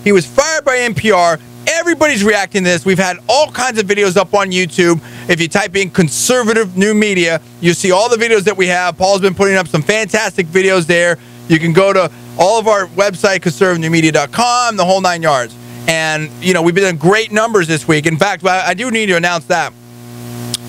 He was fired by NPR. Everybody's reacting to this. We've had all kinds of videos up on YouTube. If you type in conservative new media, you see all the videos that we have. Paul's been putting up some fantastic videos there. You can go to all of our website, conservativenewmedia.com, the whole 9 yards. And, you know, we've been doing great numbers this week. In fact, I do need to announce that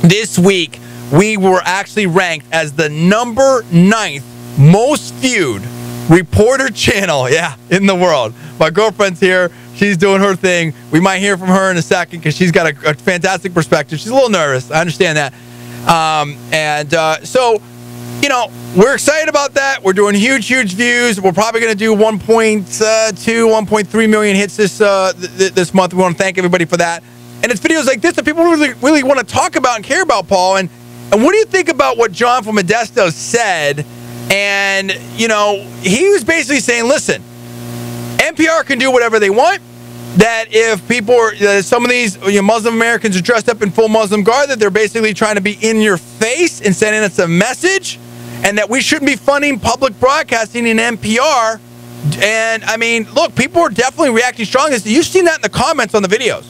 this week we were actually ranked as the number 9th most viewed reporter channel, in the world. My girlfriend's here. She's doing her thing. We might hear from her in a second because she's got a fantastic perspective. She's a little nervous. I understand that. So, you know, we're excited about that. We're doing huge views. We're probably going to do 1.2, 1.3 million hits this month. We want to thank everybody for that. And it's videos like this that people really want to talk about and care about, Paul. And what do you think about what John from Modesto said? And, you know, he was basically saying, listen, NPR can do whatever they want. That if people are, some of these Muslim Americans are dressed up in full Muslim garb, that they're basically trying to be in your face and sending us a message, and that we shouldn't be funding public broadcasting in NPR. And, I mean, look, people are definitely reacting strongly. You've seen that in the comments on the videos.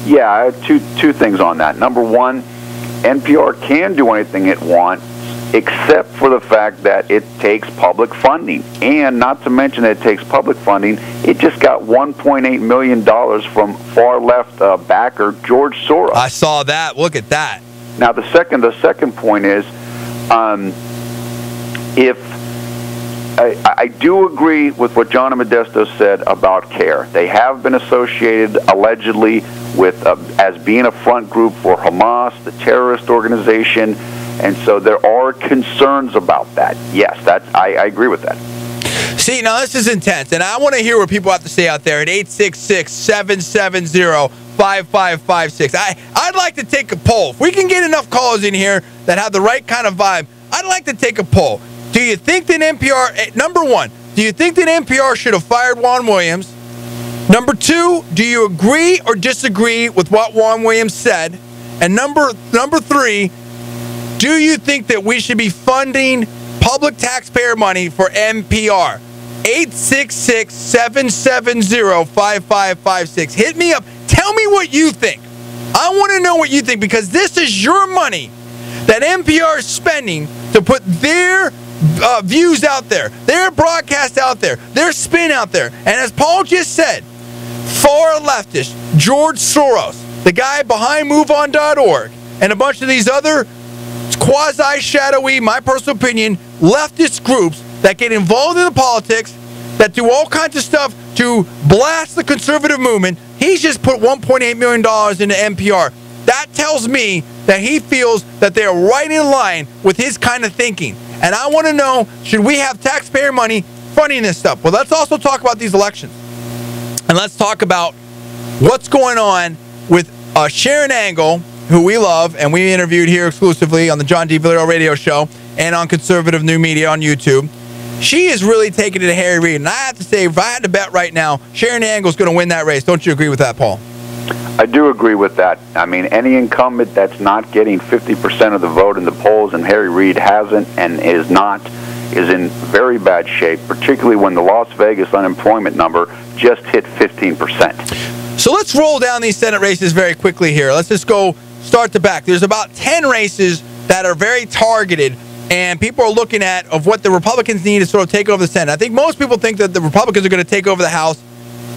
Yeah, I have two things on that. Number one, NPR can do anything it wants, except for the fact that it takes public funding. And not to mention that it takes public funding, it just got $1.8 million from far-left backer George Soros. I saw that. Look at that. Now, the second point is, I do agree with what John Modesto said about CARE. They have been associated, allegedly, with as being a front group for Hamas, the terrorist organization. And so there are concerns about that. Yes, I agree with that. See, now this is intense, and I want to hear what people have to say out there at 866-770-5556. I'd like to take a poll. If we can get enough callers in here that have the right kind of vibe, I'd like to take a poll. Do you think that NPR, number one, do you think that NPR should have fired Juan Williams? Number two, do you agree or disagree with what Juan Williams said? And number three, do you think that we should be funding public taxpayer money for NPR? 866-770-5556. Hit me up. Tell me what you think. I want to know what you think, because this is your money that NPR is spending to put their views out there, their broadcast out there, their spin out there. And as Paul just said, far leftist George Soros, the guy behind MoveOn.org, and a bunch of these other quasi-shadowy, my personal opinion, leftist groups that get involved in the politics, that do all kinds of stuff to blast the conservative movement. He's just put $1.8 million into NPR. That tells me that he feels that they're right in line with his kind of thinking. And I want to know, should we have taxpayer money funding this stuff? Well, let's also talk about these elections. And let's talk about what's going on with Sharon Angle, who we love, and we interviewed here exclusively on the John D. Villarreal radio show and on Conservative New Media on YouTube. She is really taking it to Harry Reid. And I have to say, if I had to bet right now, Sharon Angle's going to win that race. Don't you agree with that, Paul? I do agree with that. I mean, any incumbent that's not getting 50% of the vote in the polls, and Harry Reid hasn't and is in very bad shape, particularly when the Las Vegas unemployment number just hit 15%. So let's roll down these Senate races very quickly here. Let's just go start to back. There's about 10 races that are very targeted, and people are looking at of what the Republicans need to sort of take over the Senate. I think most people think that the Republicans are going to take over the House.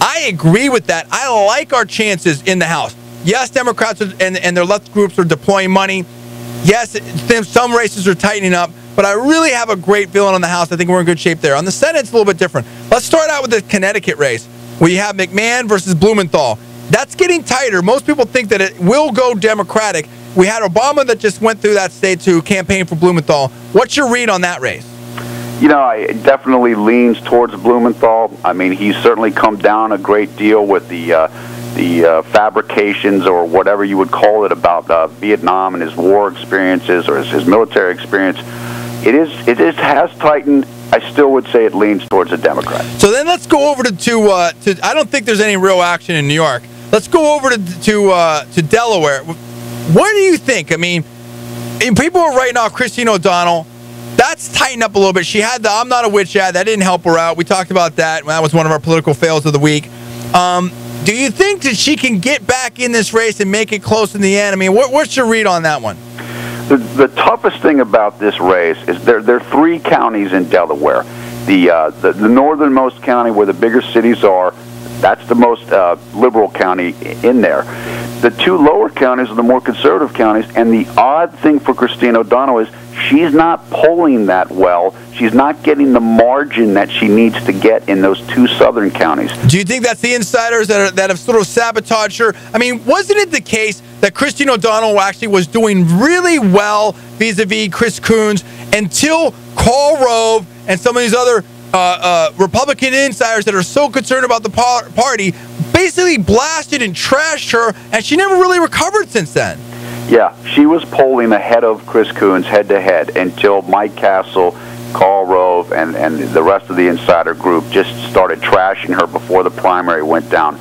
I agree with that. I like our chances in the House. Yes, Democrats and their left groups are deploying money. Yes, some races are tightening up, but I really have a great feeling on the House. I think we're in good shape there. On the Senate, it's a little bit different. Let's start out with the Connecticut race, where you have McMahon versus Blumenthal. That's getting tighter. Most people think that it will go Democratic. We had Obama that just went through that state to campaign for Blumenthal. What's your read on that race? You know, it definitely leans towards Blumenthal. I mean, he's certainly come down a great deal with the fabrications or whatever you would call it about Vietnam and his war experiences or his military experience. It has tightened. I still would say it leans towards a Democrat. So then let's go over to I don't think there's any real action in New York. Let's go over to Delaware. What do you think? I mean, people are writing off Christine O'Donnell. That's tightened up a little bit. She had the "I'm not a witch" ad. That didn't help her out. We talked about that. That was one of our political fails of the week. Do you think that she can get back in this race and make it close in the end? I mean, what's your read on that one? The toughest thing about this race is there are 3 counties in Delaware. The northernmost county where the bigger cities are, that's the most liberal county in there. The 2 lower counties are the more conservative counties, and the odd thing for Christine O'Donnell is she's not polling that well. She's not getting the margin that she needs to get in those 2 southern counties. Do you think that's the insiders that have sort of sabotaged her? I mean, wasn't it the case that Christine O'Donnell actually was doing really well vis-a-vis Chris Coons until Karl Rove and some of these other Republican insiders that are so concerned about the party basically blasted and trashed her, and she never really recovered since then? Yeah, she was polling ahead of Chris Coons head-to-head until Mike Castle, Karl Rove, and the rest of the insider group just started trashing her before the primary went down.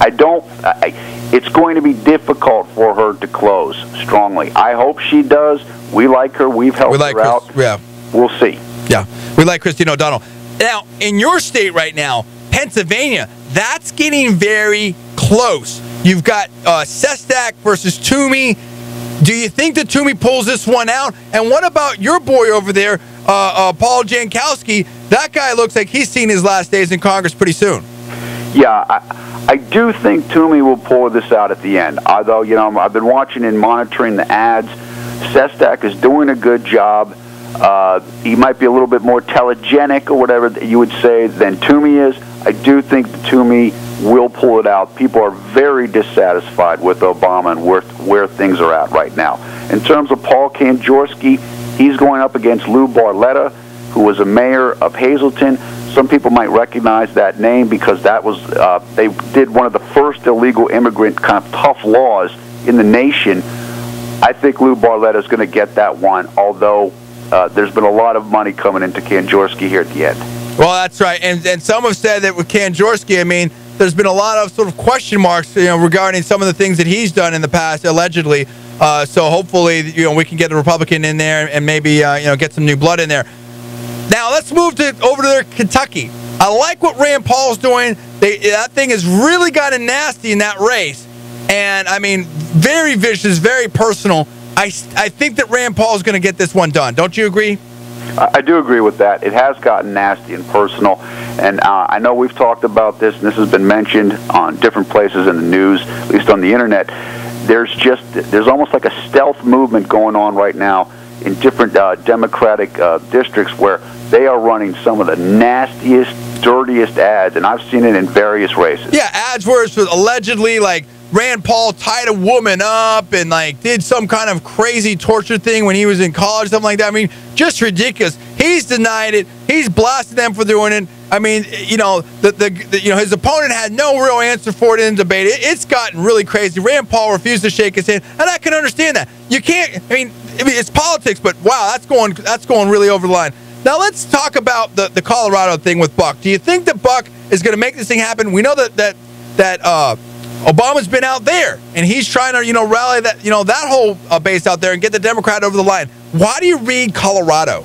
It's going to be difficult for her to close strongly. I hope she does. We like her. We've helped her out. Yeah. We'll see. Yeah, we like Christine O'Donnell. Now, in your state right now, Pennsylvania, that's getting very close. You've got Sestak versus Toomey. Do you think that Toomey pulls this one out? And what about your boy over there, Paul Jankowski? That guy looks like he's seen his last days in Congress pretty soon. Yeah, I do think Toomey will pull this out at the end. Although, I've been watching and monitoring the ads. Sestak is doing a good job. He might be a little bit more telegenic or whatever you would say than Toomey is. I do think that Toomey will pull it out. People are very dissatisfied with Obama and where things are at right now. In terms of Paul Kanjorski, he's going up against Lou Barletta, who was a mayor of Hazleton. Some people might recognize that name because that was they did one of the first illegal immigrant kind of tough laws in the nation. I think Lou Barletta is going to get that one, although there's been a lot of money coming into Kanjorski here at the end. Well, that's right, and some have said that with Kanjorski, I mean, there's been a lot of sort of question marks, regarding some of the things that he's done in the past, allegedly. So hopefully, we can get a Republican in there and maybe, get some new blood in there. Now let's move over to Kentucky. I like what Rand Paul's doing. That thing has really gotten nasty in that race, and I mean, very vicious, very personal. I think that Rand Paul's going to get this one done. Don't you agree? I do agree with that. It has gotten nasty and personal, and I know we've talked about this, and this has been mentioned on different places in the news, at least on the internet. There's almost like a stealth movement going on right now in different Democratic districts where they are running some of the nastiest, dirtiest ads, and I've seen it in various races. Yeah, ads where it's allegedly like Rand Paul tied a woman up and did some kind of crazy torture thing when he was in college, something like that. I mean, just ridiculous. He's denied it. He's blasted them for doing it. I mean, his opponent had no real answer for it in the debate. It's gotten really crazy. Rand Paul refused to shake his hand, and I can understand that. You can't. I mean, it's politics, but wow, that's going really over the line. Now let's talk about the Colorado thing with Buck. Do you think that Buck is going to make this thing happen? We know that Obama's been out there, and he's trying to, rally that, that whole base out there and get the Democrat over the line. Why do you read Colorado?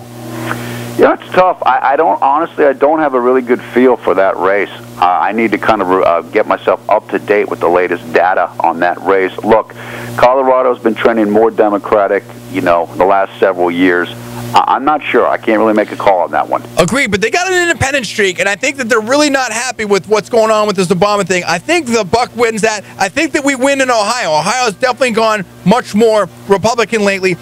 Yeah, it's tough. I don't have a really good feel for that race. I need to kind of get myself up to date with the latest data on that race. Look, Colorado's been trending more Democratic, the last several years. I'm not sure. I can't really make a call on that one. Agreed, but they got an independent streak, and I think that they're really not happy with what's going on with this Obama thing. I think the Buck wins that. I think that we win in Ohio. Ohio's definitely gone much more Republican lately.